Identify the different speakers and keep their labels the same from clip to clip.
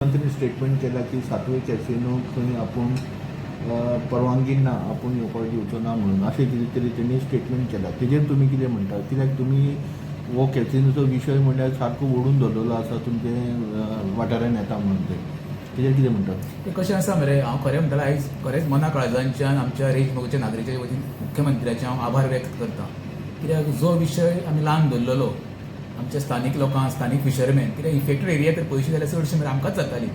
Speaker 1: मंत्र्यांनी स्टेटमेंट केला की सातवे कॅसिनो खंय आपण परवानगी ना आपण येवपाक दिवचो ना म्हणून अशें कितें तरी त्यांनी स्टेटमेंट केला. तेजेर तुमी कितें म्हणटा? कित्याक तुमी हो कॅसिनोचो विशय म्हणल्यार सारको ओडून दवरलेलो आसा तुमचे वाठारान येता म्हणून तेजेर कितें म्हणटा?
Speaker 2: ते कशें आसा मरे, हांव खरें म्हणटां आयज खरेंच मना काळजांच्यान आमच्या रेजमोगच्या नागरिकांच्या वतीन मुख्यमंत्र्याचे हांव आभार व्यक्त करतां. कित्याक जो विशय आमी लावन दवरलेलो आमच्या स्थानीक लोकांक, स्थानीक फिशरमॅन, कित्याक इफेक्टेड एरिया तर पयशे जाल्यार चडशे मरे आमकांच जाताली.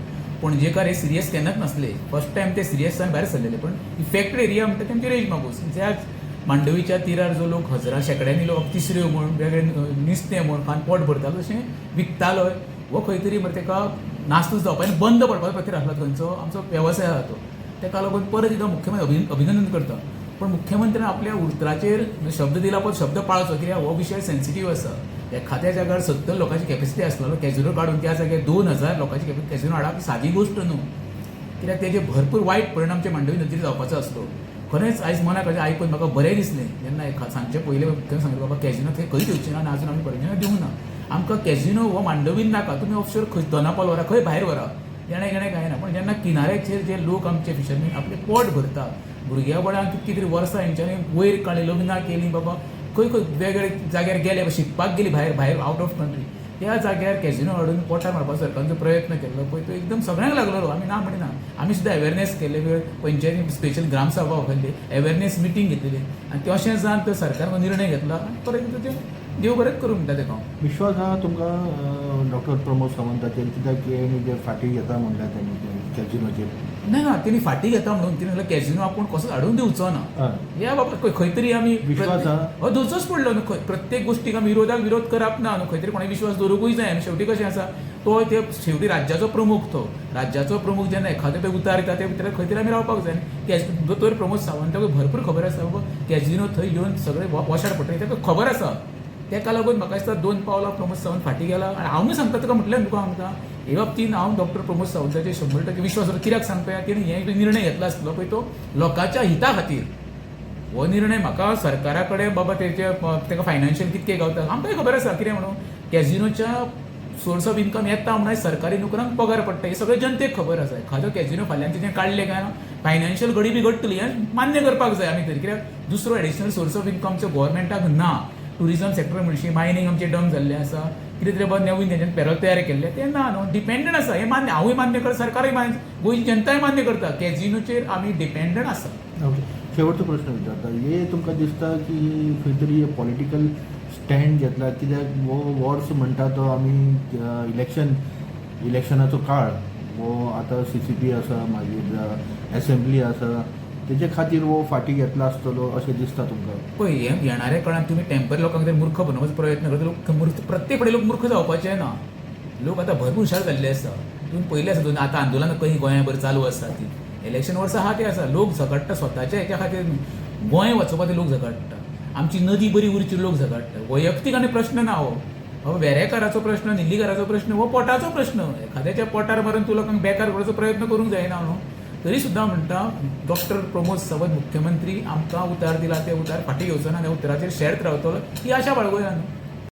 Speaker 2: पणजेकार हे सिरियस केन्नाच नासले. फर्स्ट टायम ते सिरियस जावन भायर सरलेले. पण इफेक्टेड एरिया म्हणटा तेंचे रेज मागूस ज्याच मांडवीच्या तिरार जो लोक हजारां शेकड्यांनी लोक तिसऱ्यो म्हूण वेगळे नुस्तें म्हूण खावन पोट भरतालो तशें विकतालो वो खंय तरी मरे ताका नास्तूच जावपा आनी बंद पडपाचो प्रतीक आसलो खंयचो आमचो वेवसाय आसा तो. ताका लागून परत एकदां मुख्यमंत्री अभिनंदन करता. पण मुख्यमंत्र्यान आपल्या उतराचेर शब्द दिला पण शब्द पाळचो, कित्याक हो विशय सेन्सिटीव आसा. एखाद्या जाग्यार 70 लोकांची कॅपॅसिटी आसलो कॅजिनो काडून त्या जाग्यार 2000 लोकांची कॅजिनो हाडप सादी गोश्ट न्हू. कित्याक तेजे भरपूर वायट परिणाम आमच्या मांडवी नदीर जावपाचो आसलो. खरेंच आयज मनाक आयकून म्हाका बरें दिसलें जेन्ना सांजचे पयले मुख्यमंत्री सांगलें बाबा कॅजिनो थंय खंय दिवचे ना आनी आजून आमी परमिशन दिवंक ना. आमकां कॅजिनो हो मांडवीन नाका, तुमी ऑफशोर खंय दोनापावल व्हरा, खंय भायर व्हरा, जेणे गेणे काय ना. पण जेन्ना किनाऱ्याचेर जे लोक आमचे फिशरमॅन आपले पोट भरता, भुरग्यापणान कितकी तरी वर्सां हेंच्यांनी वयर काडली, लग्नां केलीं, बाबा खंय खंय वेगळे जाग्यार गेले, शिकपाक गेली भायर आउट ऑफ कंट्री, त्या जाग्यार कॅजिनो हाडून पोटार मारपाचो सरकारान प्रयत्न केल्लो पळय तो एकदम सगळ्यांक लागलो. आमी ना म्हणिना, आमी सुद्दां अवेरनेस केले, पंचायती स्पेशल ग्रामसभा वखल्ली, अवेरनेस मिटींग घेतलेली आनी तशें जावन तो सरकारान निर्णय घेतला आनी परत तें देव बरेंच करूं म्हणटा तेका.
Speaker 1: विश्वास आहा तुमकां डॉक्टर प्रमोद सावंताचेर? कित्याक तेणी जे फाटी घेता म्हणटा तेणी कॅजिनोचेर?
Speaker 2: ना तेणी फाटी घेता म्हणून तिणें म्हणलें कॅजिनो आपूण कसोच हाडून दिवचो ना. या बाबा खंय तरी आमी
Speaker 1: विश्वास आहा
Speaker 2: धरचोच पडलो न्हू. प्रत्येक गोष्टीक आमी विरोध करप ना न्हू. खंय तरी कोणें विश्वास दवरूंकूय जाय. शेवटी कशें आसा तो ते शेवटी राज्याचो प्रमुख, तो राज्याचो प्रमुख जेन्ना एखादो ते उतार येता ते भितर खंय तरी आमी रावपाक जाय. दोतोर प्रमोद सावंताक भरपूर खबर आसा बाबा कॅजिनो थंय येवन सगळे वॉशार पडटले, ताका खबर आसा. तेका लागून म्हाका दिसता 2 पावलां प्रमोद सावंत फाटी गेला. आनी हांवूय सांगता तुका म्हटलें तुका आमकां हे बाबतीन हांव डॉक्टर प्रमोद सावंताचेर 100% विश्वास करता. कित्याक सांगता तेणी हे निर्णय घेतला आसलो पळय तो लोकांच्या हिता खातीर. हो निर्णय म्हाका सरकारा कडेन बाबा तेका फायनान्शियल कितके गावता आमकांय खबर आसा. कितें म्हणून कॅजिनोच्या सोर्स ऑफ इन्कम येता म्हणून सरकारी नोकरांक पगार पडटा हे सगळें जनतेक खबर आसा. एखादो कॅजिनो फाल्यां तिणें काडले काय ना फायनान्शियल गडीबी घडटली आनी मान्य करपाक जाय आमी तरी. कित्याक दुसरो एडिशनल सोर्स ऑफ इन्कमचो गव्हर्मेंटाक ना. टुरिझम सेक्टर म्हणशी मायनींग आमचे डम जाल्लें आसा, कितें तरी बाबा नवीन तेंच्यान पेरोल तयार केल्ले ते ना न्हू. डिपेंडंट आसा हे मान्य, हांवूय मान्य करता, सरकारूय मान्य, गोंयची जनताय मान्य करता. कॅजिनोचेर आमी डिपेंडंट आसा.
Speaker 1: ओके, शेवटचो प्रश्न विचारता. हे तुमकां दिसता की खंय तरी पॉलिटिकल स्टँड घेतला? कित्याक हो वॉर्स म्हणटा तो आमी इलेक्शनाचो काळ हो आतां CCP आसा, मागीर असेंब्ली आसा, तेजे खातीर हो फाटी घेतला आसतलो अशें दिसता तुमकां?
Speaker 2: पळय हे येणाऱ्या काळात तुमी टेम्पररी लोकांक मूर्ख बनोवपाचो प्रयत्न करता. लोक प्रत्येक कडेन लोक मूर्ख जावपाचे ना. लोक आतां भरपूर हुशार जाल्ले आसा. तुमी पयले आसा दोन आतां आंदोलनां खंय गोंयाभर चालू आसा ती इलेक्शन वर्सा आहा ते आसा. लोक झगडटा स्वताच्या हेच्या खातीर. गोंय वाचोवपाक लोक झगडटा, आमची नदी बरी उरची लोक झगडटा. वैयक्तीक आनी प्रश्न ना हो वेरेकाराचो प्रश्न, निल्लीकाराचो प्रश्न, हो पोटाचो प्रश्न. एखाद्याच्या पोटार मारून तूं लोकांक बेकार करपाचो प्रयत्न करूंक जायना न्हू. तरी सुद्दां म्हणटा डॉक्टर प्रमोद सावंत मुख्यमंत्री आमकां उतार दिला ते उतार फाटी घेवचो ना, त्या उतराचेर शेर्त रावतलो ही आशा बाळगुया न्हू.